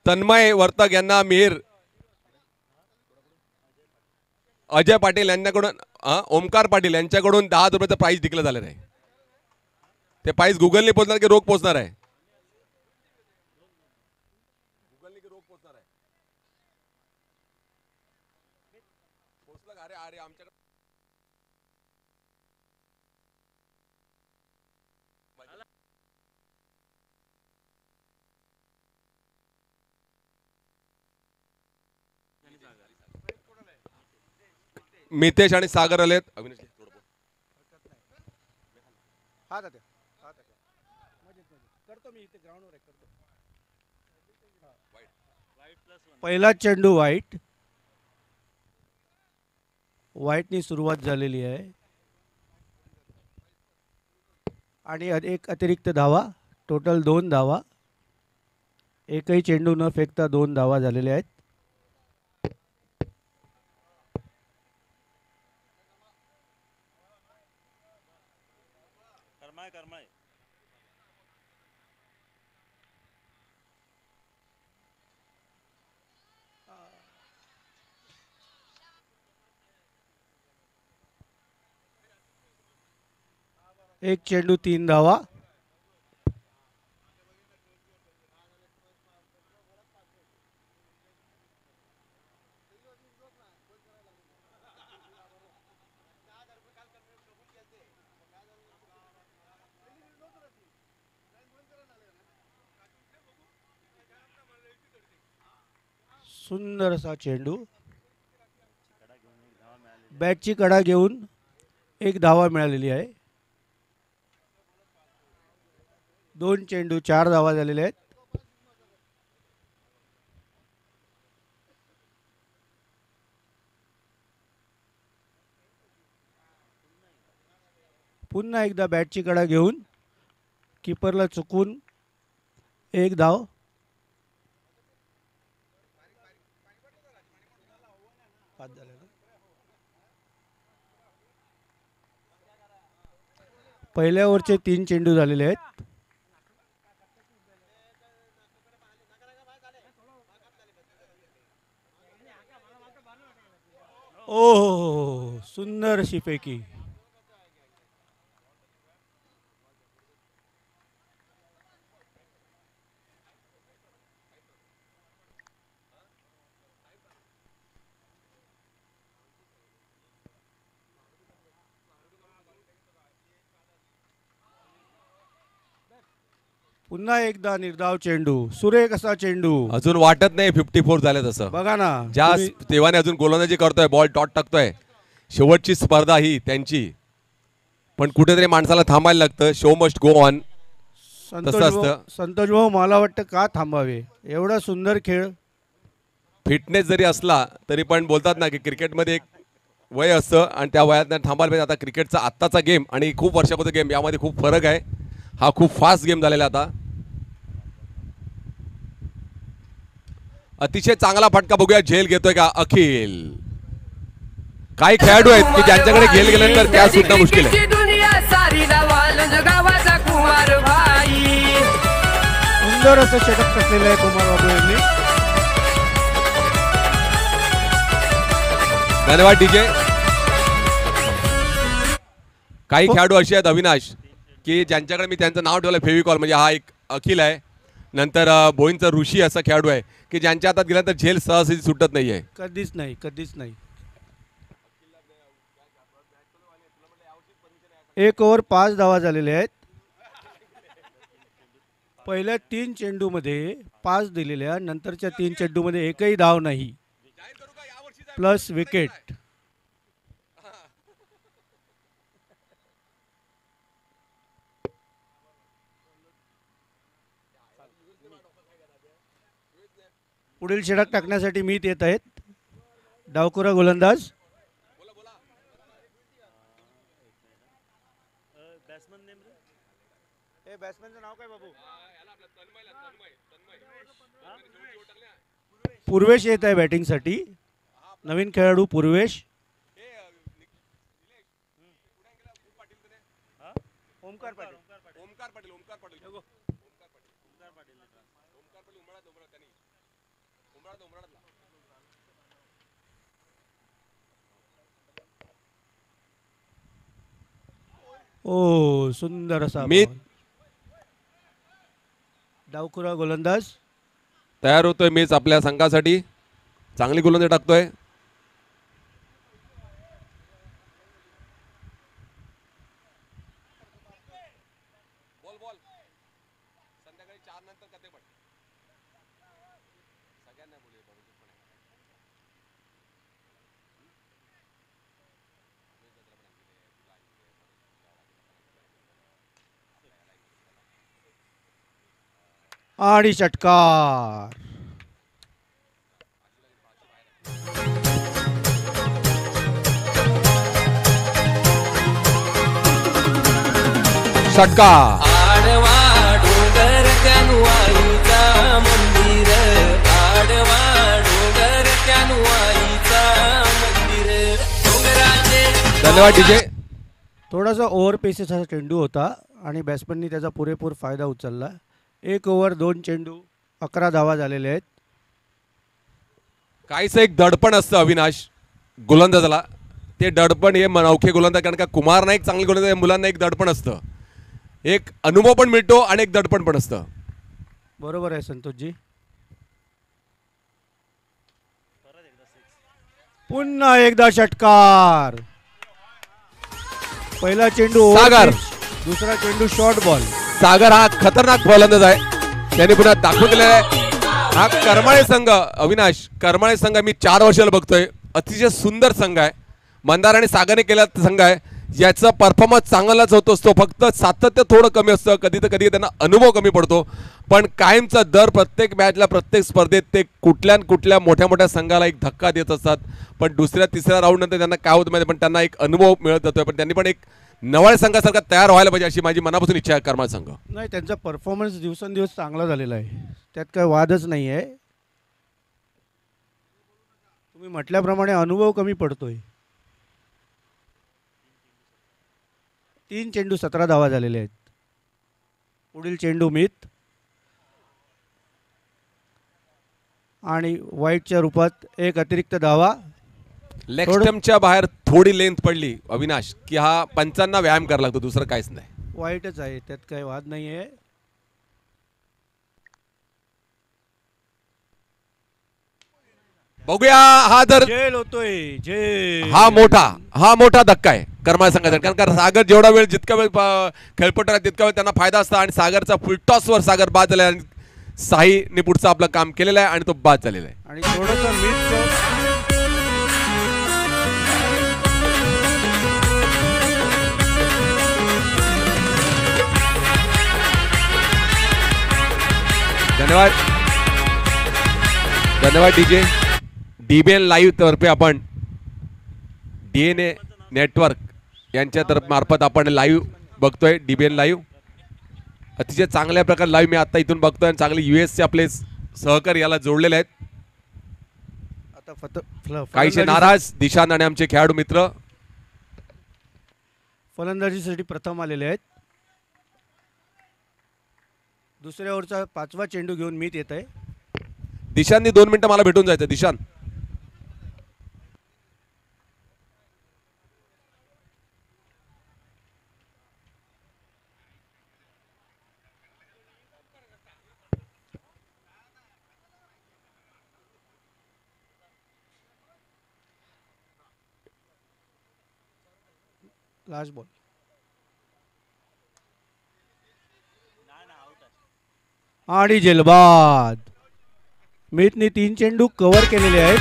तन्मय वर्तक यांना मिहीर, अजय पाटील यांच्याकडून ओमकार पाटील यांच्याकडून 10 रुपयाचं प्राइस डिक्लेअर झालेलं आहे. ते प्राइस गुगलने पोहोचणार की रोख पोहोचणार आहे? गुगलने की रोख पोहोचणार आहे? पोहोचलं का? अरे अरे आमच्याकडे मितेश आणि सागर आलेत. अविनाश पहिला चेंडू व्हाईटनी सुरुवात झालेली आहे आणि एक अतिरिक्त धावा, टोटल 2 धावा. एकही चेंडू न फेकता 2 धावा झालेल्या आहेत. एक चेंडू 3 धावा. सुंदर असा चेंडू, बॅटची कडा घेऊन 1 धावा मिळालेली आहे. 2 चेंडू 4 धावा झालेले आहेत. पुन्हा एकदा बॅटची कडा घेऊन कीपरला चुकून 1 धाव. पहिल्या ओव्हरचे 3 चेंडू झालेले आहेत. ओह, सुंदर अशी फेकी. पुन्हा एकदा निर्धाव चेंडू, सुरेख असा चेंडू. अजून वाटत नाही 54 झाले तसं. बघा ना, ज्या तेव्हाने अजून गोलंदाजी करतोय, बॉल डॉट टाकतोय. शेवटची स्पर्धा ही त्यांची, पण कुठेतरी माणसाला थांबायला लागतं. Show must go on. Santosh भाऊ, मला वाटतं का थांबावे? एवढा सुंदर खेळ. फिटनेस जरी असला तरी पण बोलतात ना की क्रिकेटमध्ये एक वय असतं आणि त्या वयात थांबायला पाहिजे. आता क्रिकेटचा आत्ताचा गेम आणि खूप वर्षापूर्वी गेम यामध्ये खूप फरक आहे. हा खूप फास्ट गेम झालेला. आता अतिशय चांगला फटका बघूया. झेल घेतोय का अखिल? काही खेळाडू आहेत की ज्यांच्याकडे झेल गेल्यानंतर त्या सुद्धा मुश्किल आहे. सुंदर असं षटक कसलेलं आहे कुमार बाबू यांनी. धन्यवाद डीजे. काही खेळाडू असे आहेत अविनाश की ज्यांच्याकडे मी त्यांचं नाव ठेवलं फेविकॉल, म्हणजे हा एक अखिल आहे. नंतर बोईंचा ऋषी असा खेळाडू आहे की ज्यांच्या हातात गेल्यानंतर झेल सहज सुटत नाहीये. कधीच नाही, कधीच नाही. 1 ओव्हर 5 धावा झालेले आहेत. पहिल्या 3 चेंडूमध्ये 5 दिलेल्या, नंतरच्या 3 चेंडूमध्ये एकही धाव नाही, प्लस विकेट. पुढील षटक टाकण्यासाठी मीत येत आहेत. डावखुरा गोलंदाज बॅट्समनचं नाव काय बाबू? पूर्वेश येत आहे बॅटिंगसाठी. नवीन खेळाडू पूर्वेश. ओमकार पाटील. ओ सुंदर असा मीत. ball. डावखुरा गोलंदाज. तयार होतोय मीच आपल्या संघासाठी. चांगली गोलंदाजी टाकतोय. आणि षटकार. षटकार. आडवा डोंगर त्यानुआईचा मंदिर, आडवा डोंगर त्यानुआईचा मंदिर, डोंगराचे. धन्यवाद डीजे. थोडासा ओव्हर पेसेस असा चेंडू होता आणि बॅट्समननी त्याचा पुरेपूर फायदा उचलला. 1 ओव्हर 2 चेंडू 11 धावा झालेले आहेत. काहीच एक दडपण असतं अविनाश गोलंदाजाला. ते दडपण हे अवखे गोलंदाज, कारण का कुमार नाईक चांगले गोलंदाज, मुलांना एक दडपण असतं. एक अनुभव पण मिळतो आणि एक दडपण पण असतं. बरोबर आहे संतोषजी. पुन्हा एकदा षटकार. पहिला चेंडू over सागर. pitch, दुसरा चेंडू शॉर्ट बॉल. सागर हा खतरनाक गोलंदाज आहे. त्याने पुन्हा दाखवून दिलेला आहे. हा करमाळे संघ अविनाश, करमाळे संघ मी 4 वर्षाला बघतोय. अतिशय सुंदर संघ आहे. मंदार आणि सागरने केला संघ आहे. याचा परफॉर्मन्स चांगलाच होत असतो, फक्त सातत्य थोडं कमी असतं. कधी त्यांना अनुभव कमी पडतो, पण कायमचा दर प्रत्येक मॅचला, प्रत्येक स्पर्धेत ते कुठल्या मोठ्या संघाला एक धक्का देत असतात. पण दुसऱ्या तिसऱ्या राऊंड नंतर त्यांना काय होतं माहिती, पण त्यांना एक अनुभव मिळत जातोय. पण त्यांनी पण एक नवाळ संघासारखा तयार व्हायला पाहिजे अशी माझी मनापासून इच्छा आहे. करमाळ संघ नाही, त्यांचा परफॉर्मन्स दिवसेंदिवस चांगला झालेला आहे, त्यात काही वादच नाही आहे. तुम्ही म्हटल्याप्रमाणे अनुभव कमी पडतोय. 3 चेंडू 17 धावा झालेले आहेत. पुढील चेंडू मित आणि वाईटच्या रूपात एक अतिरिक्त धावा. लेग स्टंपच्या बाहेर थोडी लेंथ पडली अविनाश, की हा पंचांना व्यायाम करायला लागतो, दुसरं काहीच नाही. वाईटच आहे, त्यात काही वाद नाही आहे. बघूया हा जर जेल होतोय, जेल. हा मोठा धक्का आहे करमाळ संघाचा. कारण का सागर जेवढा वेळ जितका वेळ खेळपट्टा तितका वेळ त्यांना फायदा असता. आणि सागरचा फुलटॉसवर सागर बाद झाला आणि साईने पुढचं आपलं काम केलेलं आहे आणि तो बाद झालेला आहे. आणि थोडंसं मित. धन्यवाद डीजे. डीबीएन लाईव्ह तर्फे आपण डीएनए नेटवर्क यांच्या मार्फत आपण लाईव्ह बघतोय. डीबीएन लाईव्ह अतिशय चांगल्या प्रकारे लाईव्ह मी आता इथून बघतोय. आणि चांगले यूएसचे आपले सहकारी याला जोडलेले आहेत. आता काहीशे नाराज दिशान आणि आमचे खेळाडू मित्र फलंदाजीसाठी प्रथम आलेले आहेत. दुसऱ्या ओव्हरचा 5वा चेंडू घेऊन मीत येत आहे. दिशांनी 2 मिनिटं मला भेटून जायचं. दिशान लास्ट बॉल. आणि जेलबाद. मीतने 3 चेंडू कव्हर केलेले आहेत.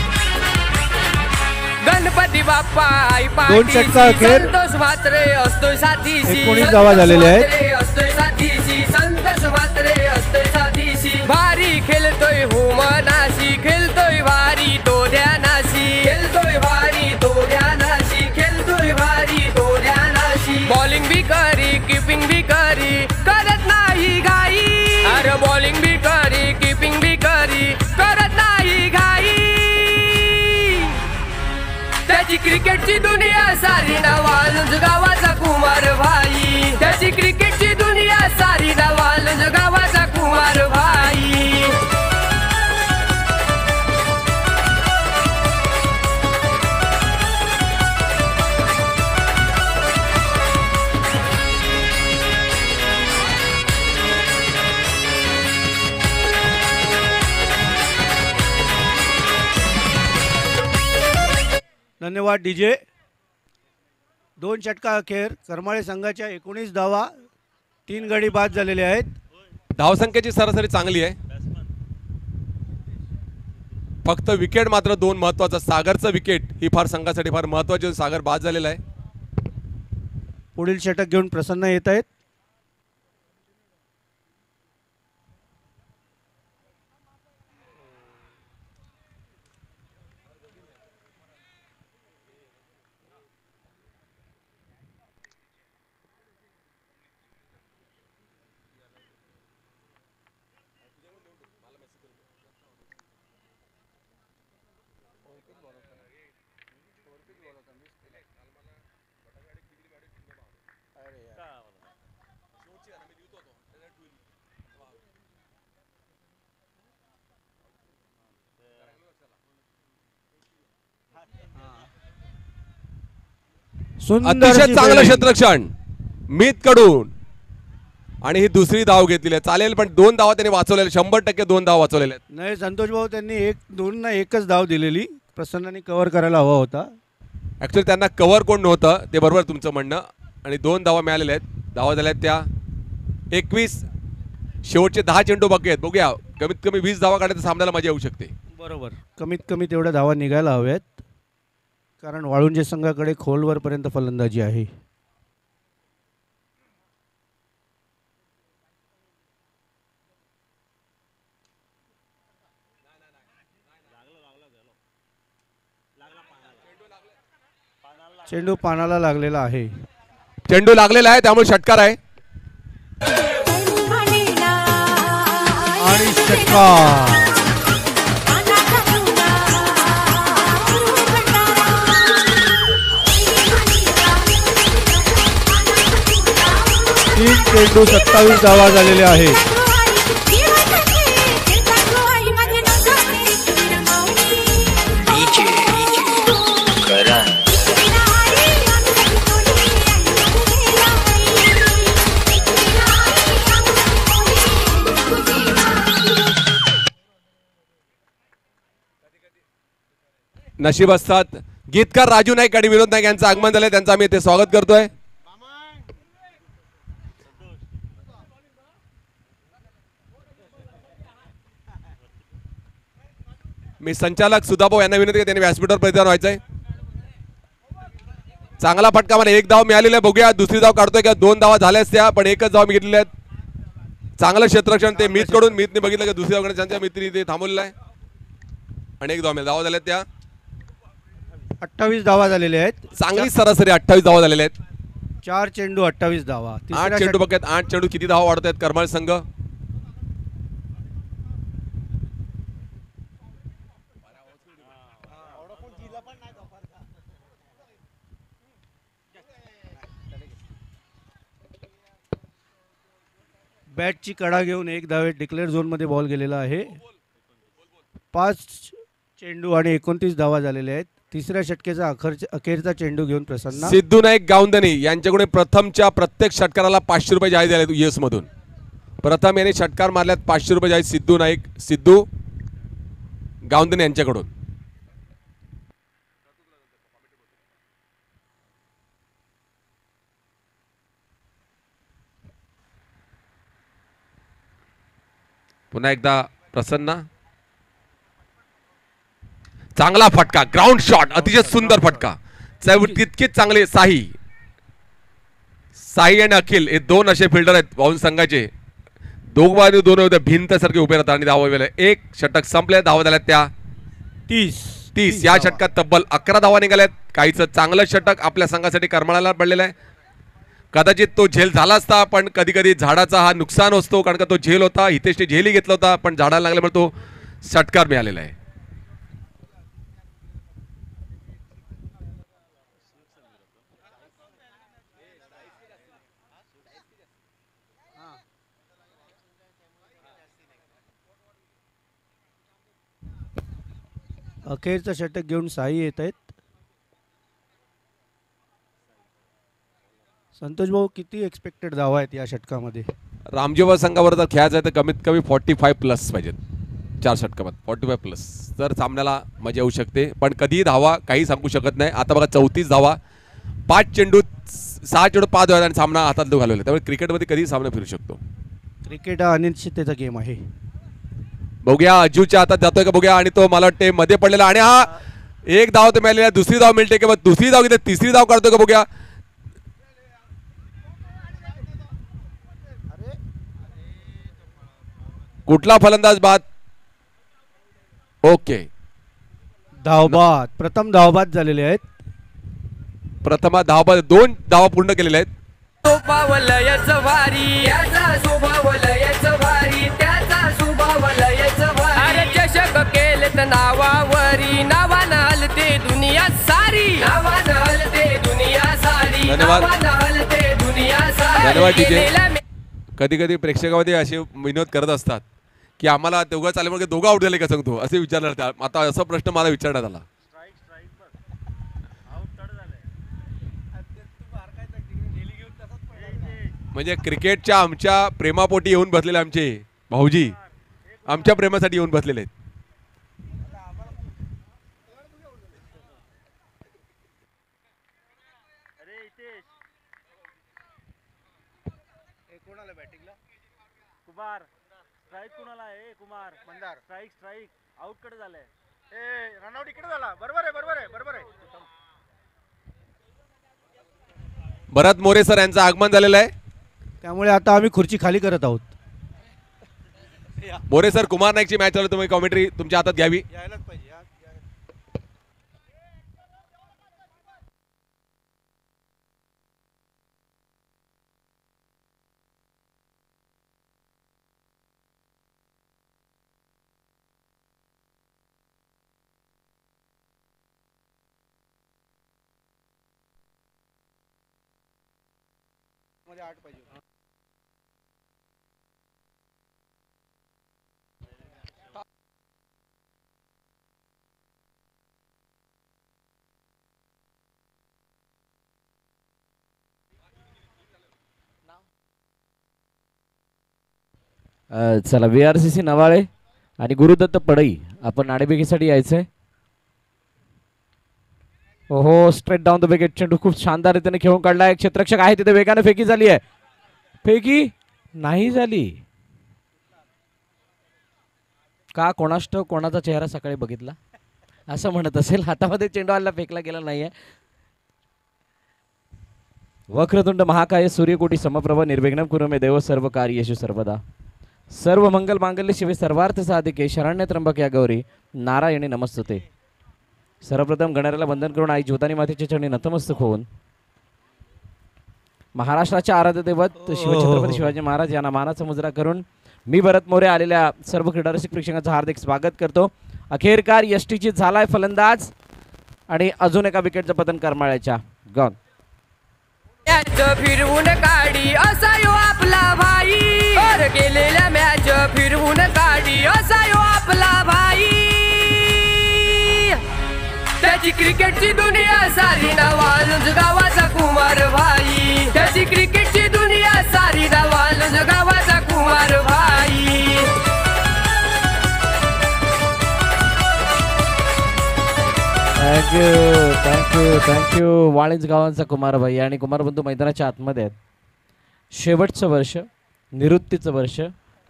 गणपती बाप्पा आई 2 षटकार खेळ. संतोष म्हात्रे असतोय साथीशी. 19 धावा झालेले आहेत. असतोय साथीशी. संतोष म्हात्रे असतोय साथीशी. भारी खेळतोय हो मनाशी. खेळतोय भारी तो ध्यानाशी. खेळतोय भारी तो ध्यानाशी. खेळतोय भारी तो ध्यानाशी. बॉलिंग भी करी कीपिंग भी करी करत नाही घाई. अरे बॉलिंग भी करी कीपिंग भी करी करत नाही घाई. त्याची क्रिकेटची दुनिया सारी नावालुंज गावाचा कुमार भाई. त्याची क्रिकेटची दुनिया सारी नावालुंज गावाचा कुमार भाई. धन्यवाद डीजे. 2 षटका अखेर करमाळे संघाच्या 19 धावा, 3 गडी बाद झालेले आहेत. धावसंख्येची सरासरी चांगली आहे. फक्त विकेट मात्र 2 महत्वाचं. सागरचं विकेट ही फार संघासाठी फार महत्वाची. सागर बाद झालेला आहे. पुढील षटक घेऊन प्रसन्न येत आहेत. अतिशय चांगलं क्षेत्ररक्षण मीत कडून आणि ही दुसरी धाव घेतलेली आहे. चालेल पण 2 धावा त्यांनी वाचवलेल्या. 100% 2 धावा वाचवलेल्या आहेत. नाही संतोष भाऊ, त्यांनी 1-2 धाव दिलेली. प्रसन्नाने कव्हर करायला हवा होता. ऍक्च्युली त्यांना कव्हर कोण नव्हतं, ते बरोबर तुमचं म्हणणं. आणि 2 धावा मिळालेल्या आहेत. धावा झाल्या आहेत त्या 21. शेवटचे 10 चेंडू बाकी आहेत. बघूया कमीत कमी 20 धावा काढायचं सामन्याला मजा येऊ शकते. बरोबर, कमीत कमी तेवढ्या धावा निघायला हव्यात, कारण वाळुंजे संघाकडे खोलवरपर्यंत फलंदाजी आहे. चेंडू पानाला लागलेला आहे. चेंडू लागलेला आहे त्यामुळे षटकार आहे. आणि षटकार. तीन चेंडू 27 धावा झालेले आहेत. नशीब असतात. गीतकार राजू नाईक आणि विनोद नाईक यांचं आगमन झालंय. त्यांचं आम्ही इथे स्वागत करतोय. मी संचालक सुधाभाऊ यांना विनंती त्यांनी व्यासपीठावर प्रतिदान व्हायचंय. चांगला फटका मला 1 धाव मिळालेला आहे. बघूया दुसरी धाव काढतोय का. 2 धावा झाल्याच त्या, पण 1च धाव मी घेतलेल्या आहेत. चांगलं क्षेत्ररक्षण ते मीत कडून. मीतने बघितलं की दुसरी धाव त्यांच्या मित्रांनी ते थांबवलेलं आहे. आणि 1 धाव मिळाली. धावा झाल्या त्या 28 धावा झालेल्या आहेत. चांगली सरासरी 28 धावा झालेल्या आहेत. 4 चेंडू 28 धावा. 8 चेंडू बघत 8 चेंडू किती धावा वाढत आहेत करमाळ संघ. बॅटची कडा घेऊन 1 धावेत डिक्लेअर झोनमध्ये बॉल गेलेला आहे. 5 चेंडू आणि 29 धावा झालेल्या आहेत. तिसऱ्या षटकेचा अखेरचा चेंडू घेऊन प्रसन्न. सिद्धू नाईक गावंदनी यांच्याकडे प्रथमच्या प्रत्येक षटकाराला 500 रुपये जाहीर झाले US मधून. प्रथम यांनी षटकार मारल्यात 500 रुपये जाहीर. सिद्धू गावंदनी यांच्याकडून. पुन्हा एकदा प्रसन्न. चांगला फटका, ग्राउंड शॉट, अतिशय सुंदर फटका. तितकेच चांगले साई आणि अखिल हे 2 असे फिल्डर आहेत वाऊन संघाचे. दोघांनी 2 होते भिंत सारखे उभे राहतात आणि धावा वेळ. 1 षटक संपले. धावा झाल्यात त्या 30. या षटकात तब्बल 11 धावा निघाल्यात. काहीच चांगलं षटक आपल्या संघासाठी करमाळाला पडलेलं आहे. कदाचित तो झेल झाला असता, पण कधी कधी झाडाचा हा नुकसान असतो, कारण का तो झेल होता. हितेशने झेलही घेतला होता, पण झाडाला लागल्यामुळे तो षटकार मिळालेला आहे. अखेरचा षटक घेऊन साई येत आहेत. संतोष भाऊ, किती एक्सपेक्टेड धावा आहेत या षटकामध्ये? रामजेवा संघावर जर खेळायचं आहे तर कमीत कमी 45 प्लस पाहिजेत. 4 षटकात 45+. तर सामन्याला मजा येऊ शकते, पण कधीही धावा काही सांगू शकत नाही. आता बघा 34 धावा, 5 चेंडू 6 चेंडू 5 धावा आणि सामना हातात घालवला. त्यामुळे क्रिकेटमध्ये कधीही सामना फिरू शकतो. क्रिकेट हा अनिश्चिततेचा गेम आहे. बघूया अज्जूच्या हातात जातोय का बघूया, आणि तो मला वाटते मध्ये पडलेला, आणि हा एक धाव तर मिळालेला, दुसरी धाव मिळते किंवा दुसरी धाव घेते, तिसरी धाव काढतो का बघूया. कुठला फलंदाज बाद. ओके, धावबाद, प्रथम धावबाद झालेले आहेत. प्रथम धावा 2 धावा पूर्ण केलेल्या आहेत. स्वभाव लयच भारी, याचा स्वभाव लयच भारी, त्याचा स्वभाव लयच भारी. अरे चषक केलेत नावावरी, नावानं हलते दुनिया सारी, नावानं हलते दुनिया सारी, धन्यवाद. नावानं हलते दुनिया सारी. धन्यवाद DJ. गेलेल्या कधी कधी प्रेक्षकामध्ये असे विनोद करत असतात की आम्हाला दोघं चालेल म्हणजे दोघं आउट झाले का सांगतो असे विचारण्यात. आता असा प्रश्न मला विचारण्यात आला. म्हणजे क्रिकेटच्या आमच्या प्रेमापोटी येऊन बसलेले आमचे भाऊजी आमच्या प्रेमासाठी येऊन बसलेले आहेत. कुमार स्ट्राईक कुणाला आहे. कुमार मंदार स्ट्राईक आउट कडे झालंय. ए रनआउट इकडे झाला. बरोबर आहे. भरत मोरे सर यांचं आगमन झालेलं आहे. त्यामुळे आता आम्ही खुर्ची खाली करत आहोत. मोरे सर कुमार नाईकची मॅच चालू, तुम्ही कॉमेंट्री तुमच्या हातात घ्यावी. यायलाच पाहिजे. मध्ये 8 पाहिजे. चला VRCC नवाळे आणि गुरुदत्त पडई आपण नाणेफेकीसाठी यायचंय. ओहो स्ट्रेट डाऊन द विकेट. चेंडू खूप शानदार रीतीने खेळून काढला. एक क्षेत्ररक्षक आहे तिथे, वेगाने फेकी झाली आहे. फेकी नाही झाली का कोणाष्टव. कोणाचा चेहरा सकाळी बघितला असं म्हणत असेल. हातामध्ये चेंडू आला, फेकला गेला नाहीये. वक्रतुंड महाकाय सूर्यकोटी समप्रभ निर्विघ्नं कुरु मे देव सर्व कार्येषु सर्वदा. सर्व मंगल मांगल्य शिवे सर्वार्थ साधिके शरण्य त्र्यंबक या गौरी नारायणी नमस्तुते. सर्वप्रथम गणरायाला वंदन करून आई ज्योतानी मातेच्या चरणी नतमस्तक होऊन महाराष्ट्राचे आराध्य दैवत शिवछत्रपती शिवाजी महाराज यांना मानाचा मुजरा करून मी भरत मोरे आलेल्या सर्व क्रीडा रसिक प्रेक्षकांचं हार्दिक स्वागत करतो. अखेरकार यष्टीची झालाय फलंदाज आणि अजून एका विकेटचं पतन करमाळ्याच्या. गॉन मॅच फिरवून काढी असा यो आपला भाई. वर गेलेल्या मॅच फिरवून काढी असा यो आपला भाई. त्याची क्रिकेटची दुनिया सारी नावालुंज गावाचा कुमार भाई. त्याची क्रिकेटची दुनिया सारी नावालुंज गावाचा कुमार भाई. थँक्यू वाळींज गावांचा कुमारभाई. आणि कुमारबंधू मैदानाच्या आतमध्ये आहेत. शेवटचं वर्ष, निवृत्तीचं वर्ष,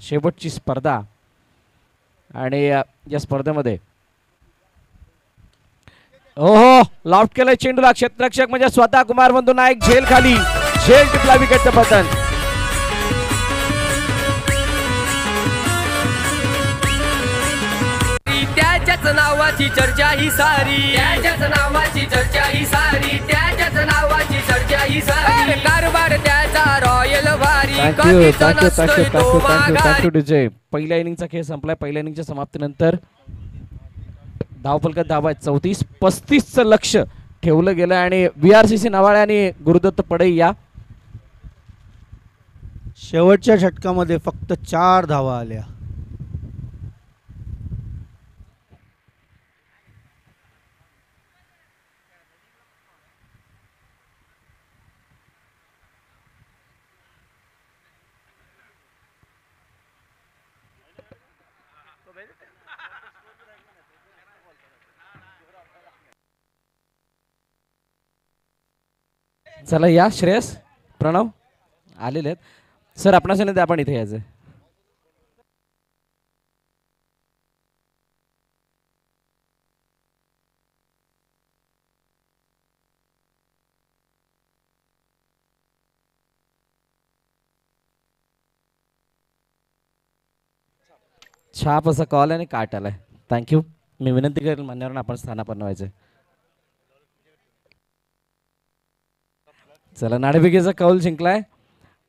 शेवटची स्पर्धा आणि या स्पर्धेमध्ये ओहो लॉफ्ट केलं चेंडूला. क्षेत्ररक्षक म्हणजे स्वतः कुमारबंधू नाईक. झेल खाली, झेल टिपला, विकेटचं पतन. त्याच्याच नावाची चर्चा ही सारी. त्याच्याच नावाची चर्चा ही सारी. त्याच्याच नावाची चर्चा ही सारी. कारभार त्याचा रॉयल भारी. Thank you DJ. पहिल्या इनिंगचा खेळ संपलाय. पहिल्या इनिंगच्या समाप्तीनंतर धावफलकात धावा 34-35चं लक्ष ठेवलं गेलं आणि VRCC नवाळे आणि गुरुदत्त पडई या शेवटच्या षटकामध्ये फक्त 4 धावा आल्या. चला या श्रेयस प्रणव आलेले आहेत सर. आपणास नाही आपण इथे यायचं. छाप असा कॉल आणि काट आलाय. थँक्यू. मी विनंती करेल मान्यवरांना आपण स्थानापन्न व्हायचं. चला नाणेफेकीचा कौल जिंकलाय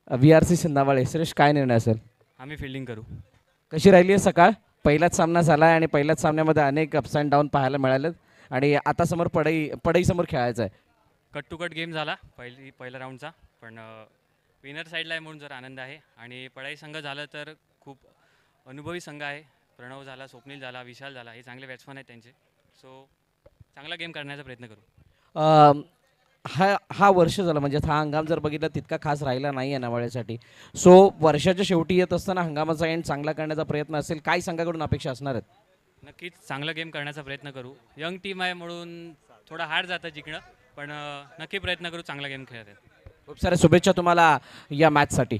VRC सिंधावाळे. सुरेश काय निर्णय असेल? आम्ही फिल्डिंग करू. कशी राहिली आहे सकाळ? पहिलाच सामना झाला आहे आणि पहिल्याच सामन्यामध्ये अनेक अप्स अँड डाऊन पाहायला मिळालेत आणि आता समोर पडई समोर खेळायचं आहे. कट टू कट गेम झाला पहिला राऊंडचा, पण विनर साईडला आहे म्हणून जर आनंद आहे. आणि पडाई संघ झालं तर खूप अनुभवी संघ आहे. प्रणव झाला, स्वप्नील झाला, विशाल झाला, हे चांगले बॅट्समन आहेत त्यांचे. सो चांगला गेम करण्याचा प्रयत्न करू. हा वर्ष झाला म्हणजे हा हंगाम जर बघितला तितका खास राहिला नाही आहे नावाळ्यासाठी. सो वर्षाच्या शेवटी येत असताना हंगामाचा एंड चांगला करण्याचा प्रयत्न असेल. काय संघाकडून अपेक्षा असणार आहेत? नक्कीच चांगला गेम करण्याचा प्रयत्न करू. यंग टीम आहे म्हणून थोडं हार्ड जातं जिंकणं, पण नक्की प्रयत्न करू. चांगला गेम खेळत आहेत. खूप साऱ्या शुभेच्छा तुम्हाला या मॅचसाठी.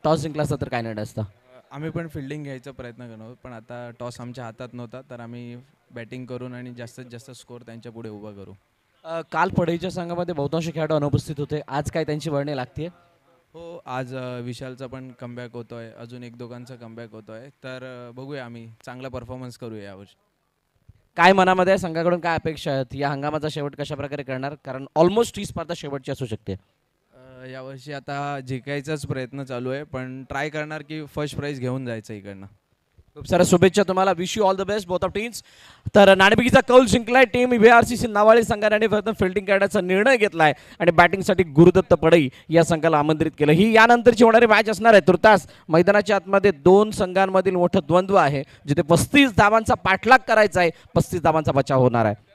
टॉस जिंकला असता तर काय निर्णय असता? आम्ही पण फिल्डिंग घ्यायचा प्रयत्न करणार, पण आता टॉस आमच्या हातात नव्हता तर आम्ही बॅटिंग करून आणि जास्तीत जास्त स्कोअर त्यांच्या पुढे उभा करू. काल पडईच्या संघामध्ये बहुतांश खेळाडू अनुपस्थित होते. आज काय त्यांची वर्णी लागते? हो, आज विशालचा पण कमबॅक होतो आहे, अजून एक दोघांचा कमबॅक होतो आहे, तर बघूया आम्ही चांगला परफॉर्मन्स करूया यावर्षी. काय मनामध्ये आहे? संघाकडून काय अपेक्षा आहेत? या हंगामाचा शेवट कशा प्रकारे करणार? कारण ऑलमोस्ट ही स्पर्धा शेवटची असू शकते. यावर्षी आता जिंकायचाच प्रयत्न चालू आहे, पण ट्राय करणार की फर्स्ट प्राईज घेऊन जायचं इकडनं. खूप साऱ्या शुभेच्छा तुम्हाला. Wish you all the best both of teams. तर नाणेफेकीचा कौल जिंकलाय टीम VRC सिंधावाळे संघाने प्रथम फिल्डिंग करण्याचा निर्णय घेतलाय आणि बॅटिंगसाठी गुरुदत्त पडई या संघाला आमंत्रित केलं. ही यानंतरची होणारी मॅच असणार आहे. तुर्तास मैदानाच्या आतमध्ये दोन संघांमधील मोठं द्वंद्व आहे, जिथे 35 धावांचा पाठलाग करायचा आहे, 35 धावांचा बचाव होणार आहे.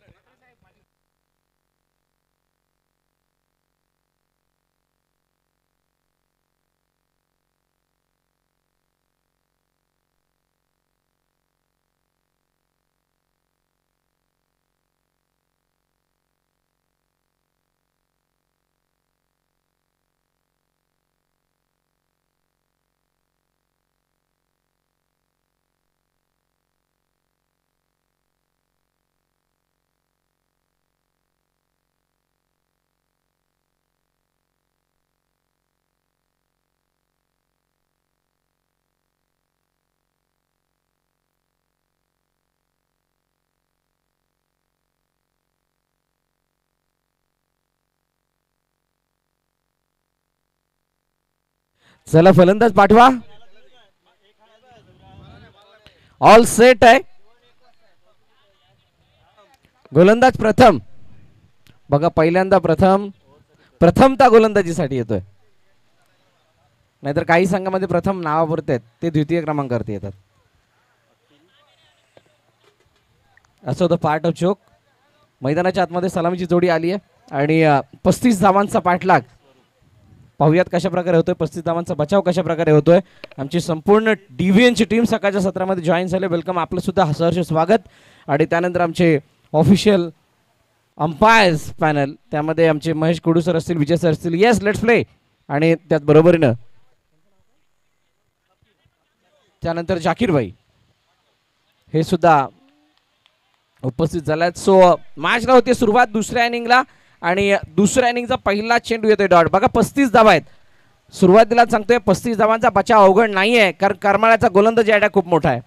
चला फलंदाज पाठवा. ऑल सेट आहे. गोलंदाज प्रथम. बघा पहिल्यांदा प्रथमता गोलंदाजीसाठी येतोय. नाहीतर काही संघामध्ये प्रथम नावापुरते आहेत, ते द्वितीय क्रमांकावरती येतात. असं होतं पार्ट ऑफ जोक. मैदानाच्या आतमध्ये सलामीची जोडी आली आहे आणि 35 धावांचा पाठलाग पाहूयात कशा प्रकारे होतोय. 35 धावांचा बचाव कशा प्रकारे होतोय. आमची संपूर्ण DVNची टीम सकाळच्या सत्रामध्ये जॉईन झाले. वेलकम, आपलं सुद्धा सहर्ष स्वागत. आणि त्यानंतर आमचे ऑफिशियल अंपायर्स पॅनल, त्यामध्ये आमचे महेश कुडू सर असतील, विजय सर असतील. Yes, let's play. आणि त्यात बरोबरीनं त्यानंतर जाकीर भाई हे सुद्धा उपस्थित झाल्यात. सो मॅचला होती सुरुवात दुसऱ्या इनिंगला आणि दुसऱ्या इनिंगचा पहिला चेंडू येतोय डॉट. बघा 35 धावा आहेत. सुरुवातीला सांगतोय 35 धावांचा बचाव अवघड नाहीये, कारण करमाळ्याचा गोलंदाज याडा खूप मोठा आहे.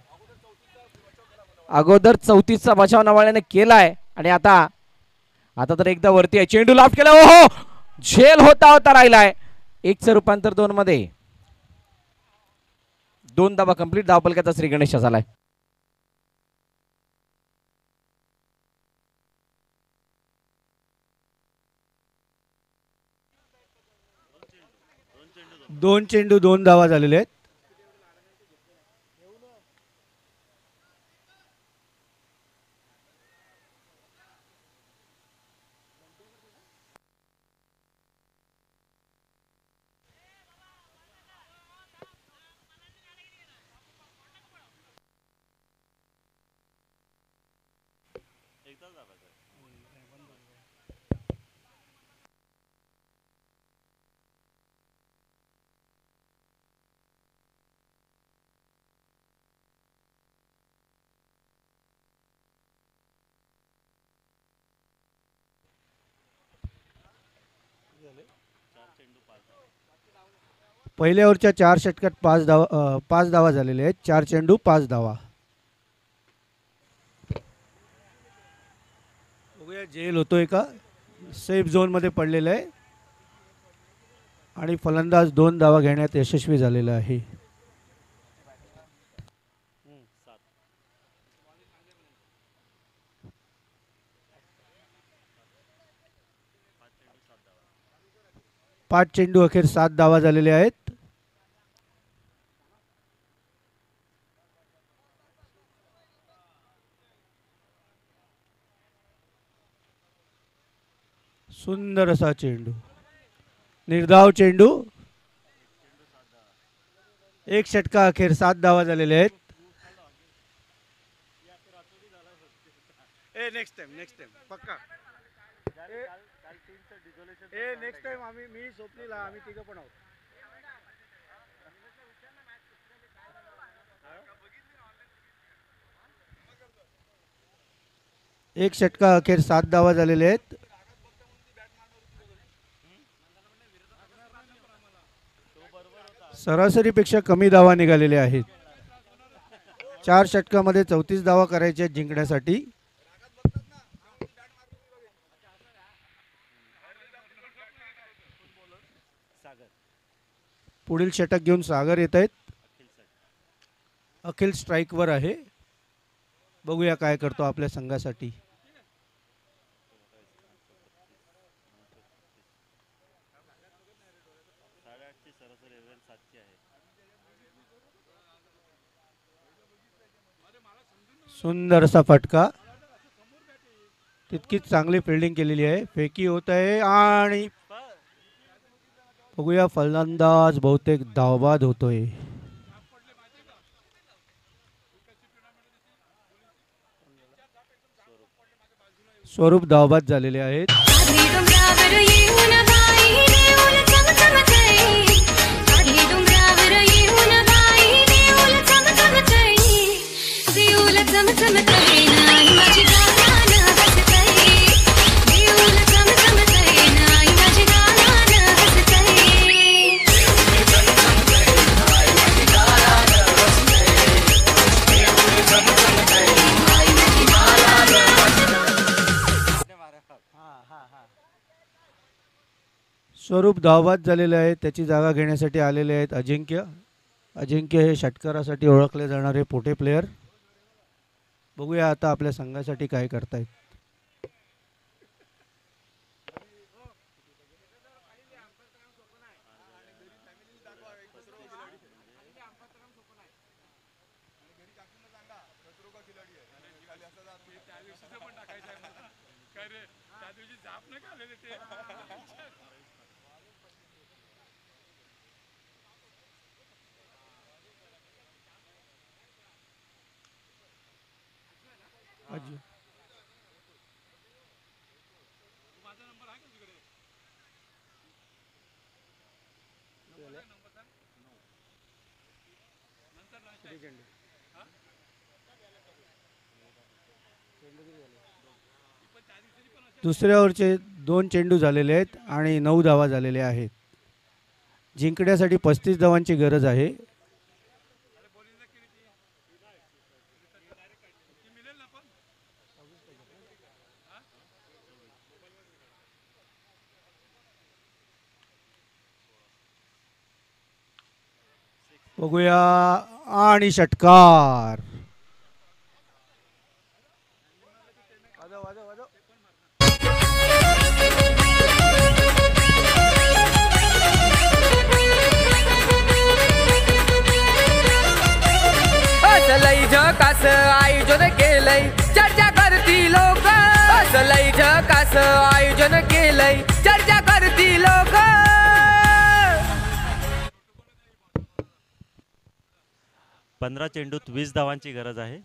अगोदर 34चा बचाव नवाळ्याने केलाय आणि आता तर एकदा वरती आहे. चेंडू लॉफ्ट केला. ओहो, झेल होता राहिलाय. 1चं रूपांतर 2 मध्ये. 2 धावा कंप्लीट. धावपलकाचा श्री गणेश झालाय. दोन चेंडू 2 धावा झालेले आहेत. पहिल्या ओव्हरच्या 4 षटकात 5 धावा झालेल्या आहेत. 4 चेंडू 5 धावा. बघूया जेल होतोय का. सेफ झोनमध्ये पडलेलं आहे आणि फलंदाज 2 धावा घेण्यात यशस्वी झालेला आहे. पाच चेंडू अखेर 7 धावा झालेले आहेत. सुंदर असा चेंडू, निर्धाव चेंडू. एक षटका अखेर 7 धावा झालेले आहेत. नेक्स्ट टाइम पक्का. नेक्स्ट टाइम मी स्वप्नीला आम्ही तिघं पण आहोत. एक षटका अखेर 7 धावा झालेले आहेत. सरासरीपेक्षा कमी धावा निघालेल्या आहेत. 4 षटकामध्ये 34 धावा करायच्या जिंकण्यासाठी. पुढील षटक घेऊन सागर येत आहेत. अखिल स्ट्राईकवर आहे. बघूया काय करतो आपल्या संघासाठी. सुंदर असा फटका. तितकीच चांगली फिल्डिंग केलेली आहे. फेकी होत आहे आणि बघूया फलंदाज बहुतेक धावबाद होतोय. स्वरूप धावबाद झालेले आहेत. स्वरूप धावबाद झालेले आहे. त्याची जागा घेण्यासाठी आलेले आहेत अजिंक्य. अजिंक्य हे षटकारासाठी ओळखले जाणारे पोटे प्लेयर. बघूया आता आपल्या संघासाठी काय करतायत. दुसऱ्या ओव्हरचे 2 चेंडू झालेले आहेत आणि 9 धावा झालेल्या आहेत. जिंकण्यासाठी 35 धावांची गरज आहे. बघूया आणि षटकार. असलई झकास आयोजन केलंय चर्चा करती लोक. असलई झकास आयोजन केलंय चर्चा करती लोक. 15 चेंडूत 20 धावांची गरज आहे.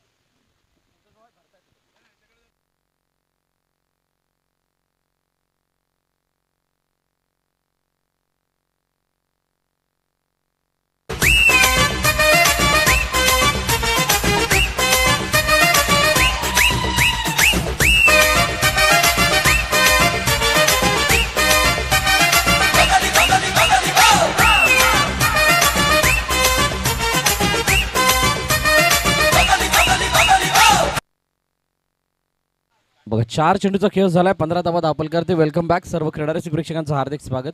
बघा 4 चेंडूचा खेळ झालाय 15 धावा धावपल करते. वेलकम बॅक सर्व क्रीडारसिक प्रेक्षकांचं हार्दिक स्वागत.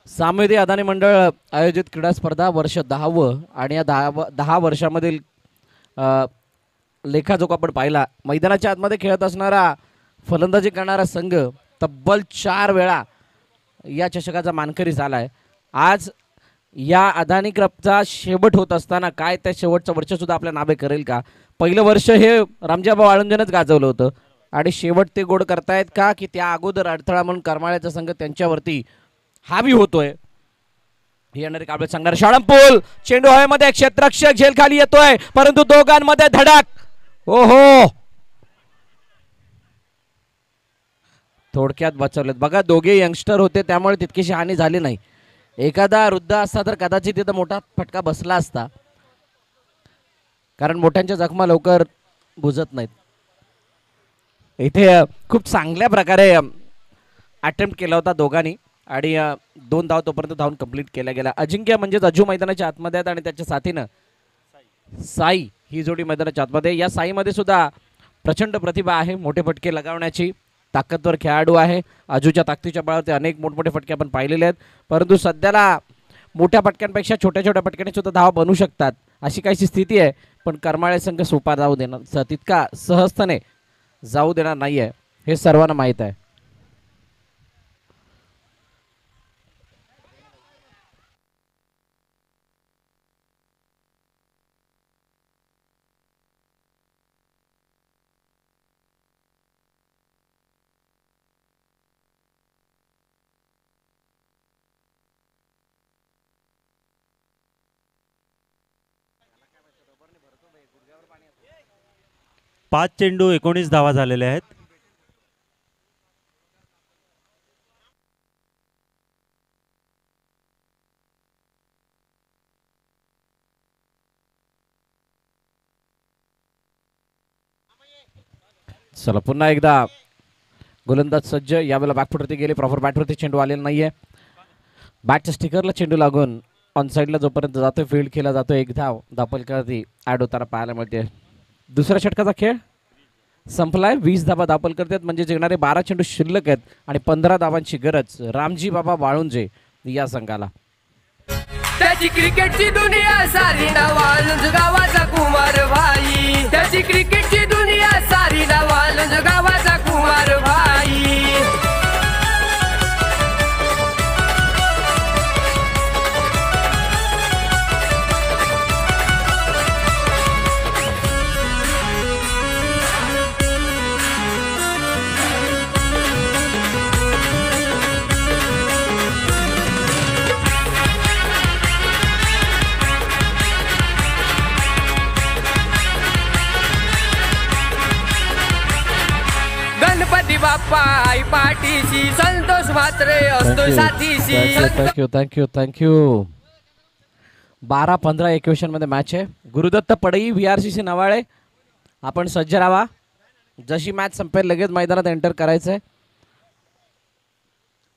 सामवेदी अदानी मंडळ आयोजित क्रीडा स्पर्धा वर्ष 10व आणि या 10 वर्षामधील लेखाजोखा आपण पाहिला. मैदानाच्या आतमध्ये खेळत असणारा फलंदाजी करणारा संघ तब्बल 4 वेळा या चषकाचा मानकरी झालाय. आज या अदानी कपचा शेवट होत असताना काय त्या शेवटचं वर्ष सुद्धा आपल्या नावे करेल का? पहिलं वर्ष हे रामजीबा वाळुंजेनंच गाजवलं होतं आणि शेवट ते गोड करतायत का की त्या अगोदर अडथळा म्हणून करमाळ्याचा संघ त्यांच्यावरती हावी होतोय? ही येणारी काबळे सांगणार. शाळंपूल चेंडू हवेमध्ये क्षेत्ररक्षक झेल खाली येतोय परंतु दोघांमध्ये धडक. ओहो थोडक्यात बचावलेत बघा. दोघे यंगस्टर होते त्यामुळे तितकीशी हानी झाली नाही. एखादा वृद्ध असता तर कदाचित तिथं मोठा फटका बसला असता कारण मोठ्यांच्या जखमा लवकर बुजत नाहीत. इथे खूप चांगल्या प्रकारे अटेम्प्ट केला होता दोघांनी आणि 2 धाव तोपर्यंत धावून कंप्लीट केल्या गेल्या. अजिंक्य म्हणजेच अजू मैदानाच्या आतमध्ये आहेत आणि त्याच्या साथीनं साई ही जोडी मैदानाच्या आतमध्ये. या साईमध्ये सुद्धा प्रचंड प्रतिभा आहे. मोठे फटके लगावण्याची ताकदवर खेळाडू आहे. अजूच्या ताकदीच्या बळावरती अनेक मोठमोठे फटके आपण पाहिलेले आहेत परंतु सध्याला मोठ्या फटक्यांपेक्षा छोट्या छोट्या फटक्याने सुद्धा धावा बनवू शकतात अशी काहीशी स्थिती आहे. पण करमाळे संघ सोपा जाऊ देणार तितका सहजतेने जाऊ देणार नाहीये हे सर्वांना माहीत आहे. पाच चेंडू 19 धावा झालेले आहेत. चला पुन्हा एकदा गोलंदाज सज्ज. यावेळेला बॅकफुटवरती गेले. प्रॉपर बॅटवरती चेंडू आलेला नाहीये. बॅटच्या स्टिकरला चेंडू लागून ऑन साईडला जोपर्यंत जातोय फील्ड केला जातो. 1 धाव धापलकरती ॲड होताना पाहायला मिळते. दुसऱ्या षटकाचा खेळ संपलाय. 20 धावा धापल करतात म्हणजे जिंकणारे 12 चेंडू शिल्लक आहेत आणि 15 धावांची गरज रामजी बाबा वाळुंजे या संघाला. त्याची क्रिकेटची दुनिया सारी ना वाळुंज गावाचा कुमार भाई. त्याची क्रिकेटची दुनिया सारी ना वाळुंज गावाचा कुमार भाई. गणपती बाप्पा आई पाठीशी संतोष म्हात्रे असतो साथीशी. Thank you thank you thank you. 12-15 इक्वेशन मध्ये मॅच आहे. गुरुदत्त पडई VRCC नवाळे आपण सज्ज राहा. जशी मॅच संपेल लगेच मैदानात एंटर करायचंय.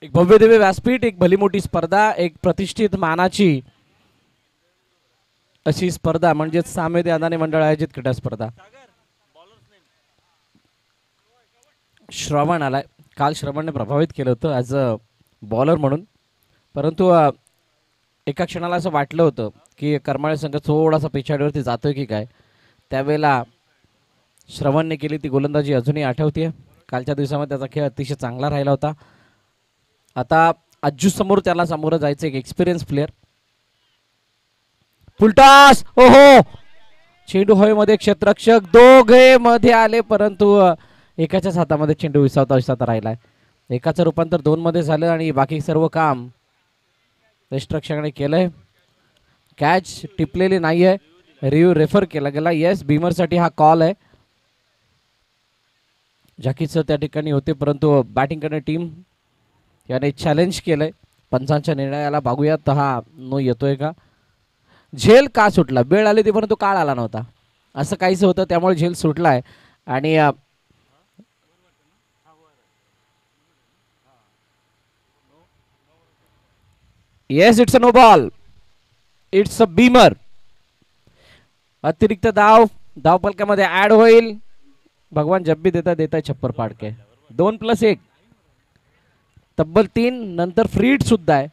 एक भव्य दिव्य व्यासपीठ, एक भली मोठी स्पर्धा, एक प्रतिष्ठित मानाची अशी स्पर्धा म्हणजे सामवेदी अदानी मंडळ आयोजित क्रीडा स्पर्धा. श्रवण आलाय. काल श्रवणने प्रभावित केलं होतं ॲज अ बॉलर म्हणून परंतु एका क्षणाला असं वाटलं होतं की करमाळे संघ थोडासा पिछाडीवरती जातोय की काय. त्यावेळेला श्रवणने केली ती गोलंदाजी अजूनही आठवते. कालच्या दिवसामध्ये त्याचा खेळ अतिशय चांगला राहिला होता. आता अज्जू समोर त्याला सामोरं जायचं एक एक्सपिरियन्स प्लेअर. फुलटॉस. ओहो चेंडू हवेमध्ये क्षेत्ररक्षक दोघे मध्ये आले परंतु एकाच्याच हातामध्ये चेंडू विसावता राहिलाय. एकाचं रूपांतर 2 मध्ये झालं आणि बाकी सर्व काम यष्टरक्षकाने केलंय. कॅच टिपलेली नाहीये. रिव्ह्यू रेफर केला गेला. येस बीमरसाठी हा कॉल आहे. जाकीर सर त्या ठिकाणी होते परंतु बॅटिंग करणारी टीम याने चॅलेंज केलंय. पंचांच्या निर्णयाला बघूयात हा नो येतोय का. झेल का सुटला. वेळ आली ती परंतु काळ आला नव्हता असं काहीच होतं त्यामुळे झेल सुटलाय आणि yes it's a no ball. It's a beamer. अतिरिक्त धाव धावपलकामध्ये ऍड होईल. भगवान जब भी देता देता है छप्पर पाड के. 2+1 तब्बल 3 नंतर फ्री हिट सुद्धा आहे.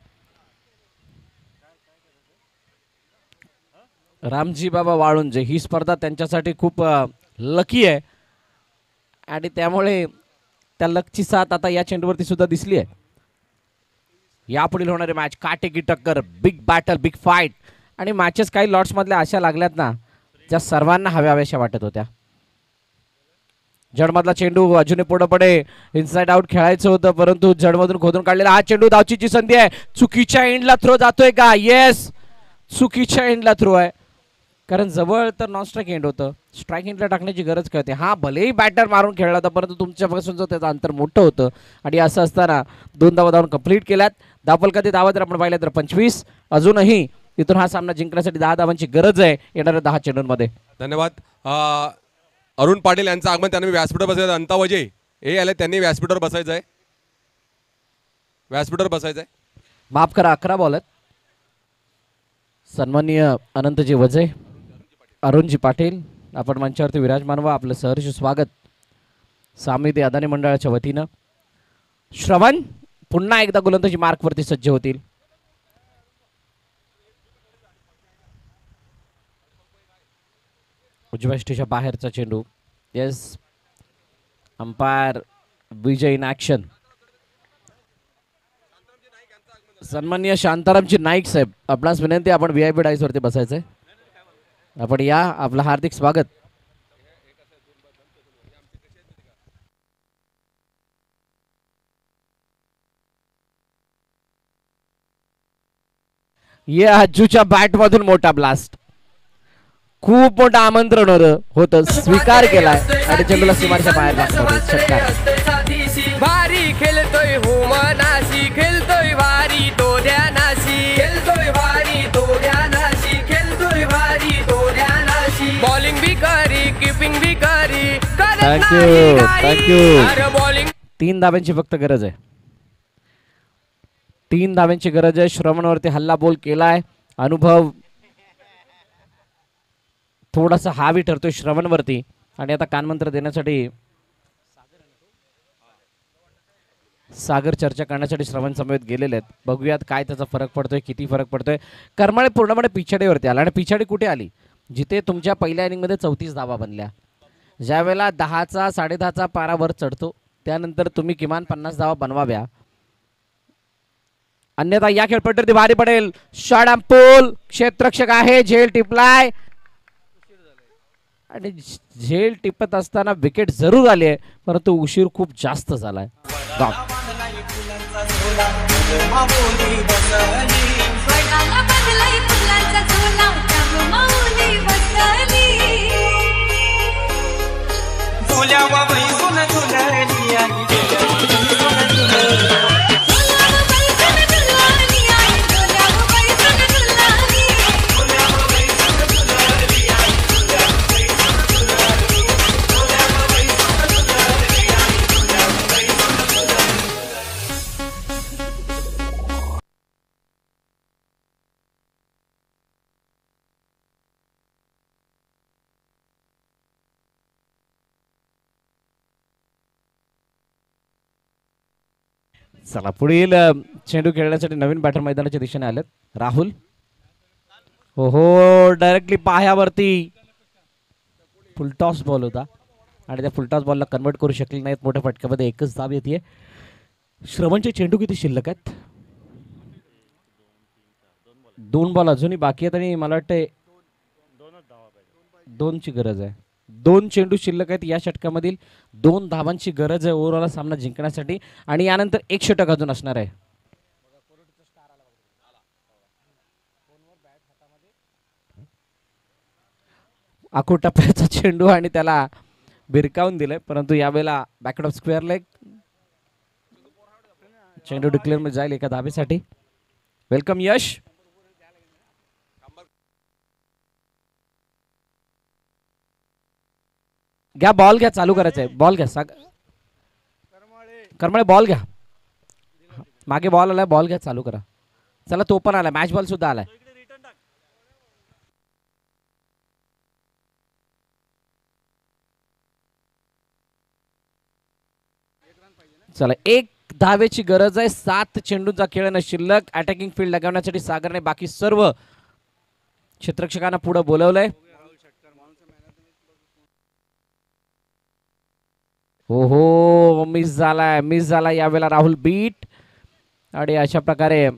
रामजी बाबा वाळुंजे ही स्पर्धा त्यांच्यासाठी खूप लकी आहे आणि त्यामुळे त्या लकची साथ आता या चेंडूवरती सुद्धा दिसली आहे. यापुढील होणारे मॅच काटेकी टक्कर, बिग बॅटल, बिग फाईट आणि मॅचेस काही लॉट्स मधल्या अशा लागल्यात ना ज्या सर्वांना हव्याव्याशा वाटत होत्या. जडमधला चेंडू अजूनही पुढे पडे, इनसाइड आउट खेळायचं होतं परंतु जडमधून खोदून काढलेला हा चेंडू धावचीची संधी आहे. चुकीच्या एंडला थ्रो जातोय का? येस, चुकीच्या एंडला थ्रो आहे कारण जवळ तर नॉन स्ट्राईक एंड होतं. स्ट्राईक एंडला टाकण्याची गरज कळते. हा भलेही बॅटर मारून खेळला होता परंतु तुमच्यापासून त्याचं अंतर मोठं होतं आणि असं असताना 2 धावा धावून कंप्लीट केल्यात. धावफल कधी धावा जर आपण पाहिलं तर 25. अजूनही इथून हा सामना जिंकण्यासाठी 10 धावांची गरज आहे येणाऱ्या 10 चेंडूंमध्ये. धन्यवाद. अरुण पाटील यांचं आगमन, त्यांनी व्यासपीठावर बसायचं. अंतावजे हे आले, त्यांनी व्यासपीठावर बसायचं आहे. व्यासपीठावर बसायचं आहे. माफ करा, 11 बॉल आहेत. सन्माननीय अनंतजी वजे, अरुणजी पाटील आपण मंचावरती विराजमान व्हा. आपलं सहर्ष स्वागत सामिती अदानी मंडळाच्या वतीनं. श्रवण पुन्हा एकदा गोलंदाजी मार्कवरती सज्ज होतील. उजव्या स्टेच्या बाहेरचा चेंडू. Yes, umpire Vijay in action. सन्माननीय शांतारामजी नाईक साहेब, आपणास विनंती आपण VIP डाईस वरती बसायचंय. आपण या, आपलं हार्दिक स्वागत. या अज्जूच्या बॅट मधून मोठा ब्लास्ट, खूप मोठं आमंत्रण होतं, स्वीकार केलाय आणि चेंडूला सीमाच्या बाहेर भारी खेळतोय हो मनाशी, खेळतोय भारी तो ध्यानाशी, खेळतोय भारी तो ध्यानाशी, खेळतोय भारी तो ध्यानाशी. बॉलिंग भी करी, कीपिंग भी करी. थँक्यू. बॉलिंग 3 धाव्यांची फक्त गरज आहे. 3 धाव्यांची गरज आहे. श्रवणवरती हल्ला बोल केलाय. अनुभव थोडासा हावी ठरतोय श्रवणवरती आणि आता कानमंत्र देण्यासाठी सागर चर्चा करण्यासाठी श्रवण समवेत गेलेले आहेत. बघूयात काय त्याचा फरक पडतोय, किती फरक पडतोय. करमाळे पूर्णपणे पिछाडीवरती आला आणि पिछाडी कुठे आली? जिथे तुमच्या पहिल्या इनिंगमध्ये 34 धावा बनल्या. ज्यावेळेला 10चा 10.5चा पारा वर चढतो त्यानंतर तुम्ही किमान 50 धावा बनवाव्या, अन्यथा या खेळपट्टीवरती भारी पडेल. शॉट अँड पूल, क्षेत्ररक्षक आहे, झेल टिपलाय आणि झेल टिपत असताना विकेट जरूर आली आहे परंतु उशीर खूप जास्त झालाय. चला पुढील चेंडू खेळण्यासाठी नवीन बॅटर मैदानाच्या दिशेने आलेत. राहुल, हो डायरेक्टली पायावरती. फुलटॉस बॉल होता आणि त्या फुलटॉस बॉलला कन्वर्ट करू शकले नाहीत. मोठ्या फटक्यामध्ये एकच धाव येते. श्रवणचे चेंडू किती शिल्लक आहेत? 2 बॉल अजूनही बाकी आहेत आणि मला वाटतं 2ची गरज आहे. 2 चेंडू शिल्लक आहेत. या षटकामधील 2 धावांची गरज आहे ओव्हरऑल सामना जिंकण्यासाठी आणि यानंतर 1 षटक अजून असणार आहे. आखू टप्प्याचा चेंडू आणि त्याला भिरकावून दिलंय परंतु यावेळेला बॅकवर्ड ऑफ स्क्वेअर लेग. चेंडू डिक्लेअर मध्ये जाईल एका धावेसाठी. वेलकम यश. घ्या बॉल घ्या, चालू करायचंय. बॉल घ्या करमाळे, बॉल घ्या. मागे बॉल आलाय, बॉल घ्या, चालू करा. चला तो पण आलाय, मॅच बॉल सुद्धा आलाय. चला, एक धावेची गरज आहे. 7 चेंडूंचा खेळ न शिल्लक. अटॅकिंग फील्ड लगावण्यासाठी सागरने बाकी सर्व क्षेत्ररक्षकांना पुढे बोलवलंय. हो, मिस झाला यावेळेला राहुल बीट. आणि अशा प्रकारे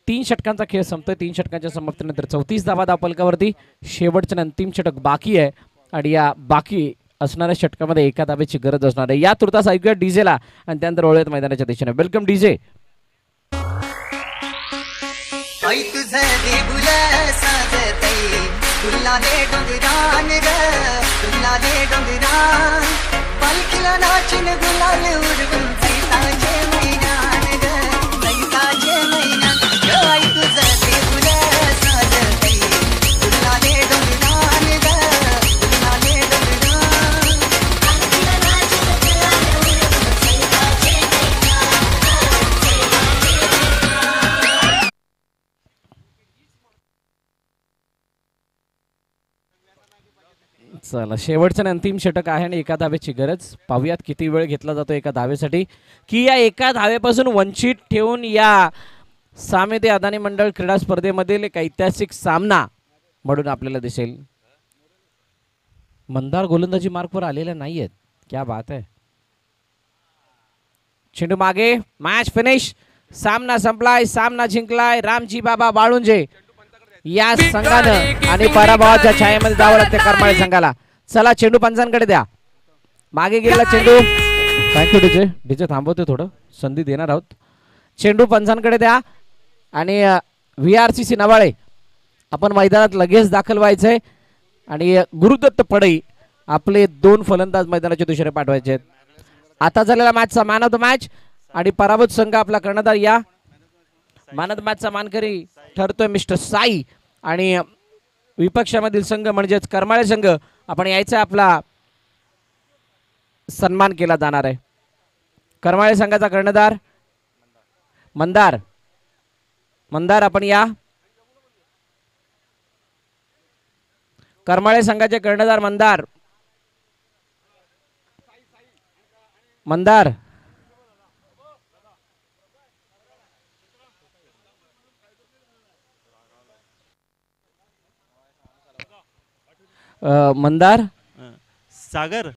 3 षटकांचा खेळ संपतोय. 3 षटकांच्या समाप्तीनंतर 34 धावा धावफलकावरती. शेवटचं अंतिम षटक बाकी आहे आणि या बाकी असणाऱ्या षटकामध्ये एका धावेची गरज असणार आहे. या तुर्तास ऐकूया डीजेला आणि त्यानंतर वळूयात मैदानाच्या दिशेने. Welcome DJ. चला, शेवटचं आणि अंतिम षटक आहे आणि एका धावेची गरज. पाहूयात किती वेळ घेतला जातो एका धावेसाठी, की या एका धावेपासून वंचित ठेवून या सामेते अदानी मंडळ क्रीडा स्पर्धेमधील एक ऐतिहासिक सामना म्हणून आपल्याला दिसेल. मंदार गोलंदाजी मार्कवर आलेल्या नाहीयेत. क्या बात आहे. चेंडू मागे. Match finish. सामना संपलाय. सामना जिंकलाय रामजी बाबा वाळुंजे या संघानं आणि पराभवाच्या छायेमध्ये जावं लागते करमाळे संघाला. चला, चेंडू पंचांकडे द्या. मागे गेला चेंडू. Thank you DJ. डीजे थांबवते, थोडं संधी देणार आहोत. चेंडू पंचांकडे द्या आणि VRCC नवाळे आपण मैदानात लगेच दाखल व्हायचंय आणि गुरुदत्त पडई आपले 2 फलंदाज मैदानाच्या दिशेने पाठवायचे आहेत. आता झालेला मॅचचा मॅन ऑफ द मॅच आणि पराभूत संघ आपला कर्णधार. या मॅन ऑफ द मॅचचा मानकरी ठरतोय मिस्टर साई आणि विपक्षामधील संघ म्हणजेच करमाळे संघ आपण यायचा आपला सन्मान केला जाणार आहे. करमाळे संघाचा कर्णधार मंदार आपण या. करमाळे संघाचे कर्णधार मंदार मंदार सागर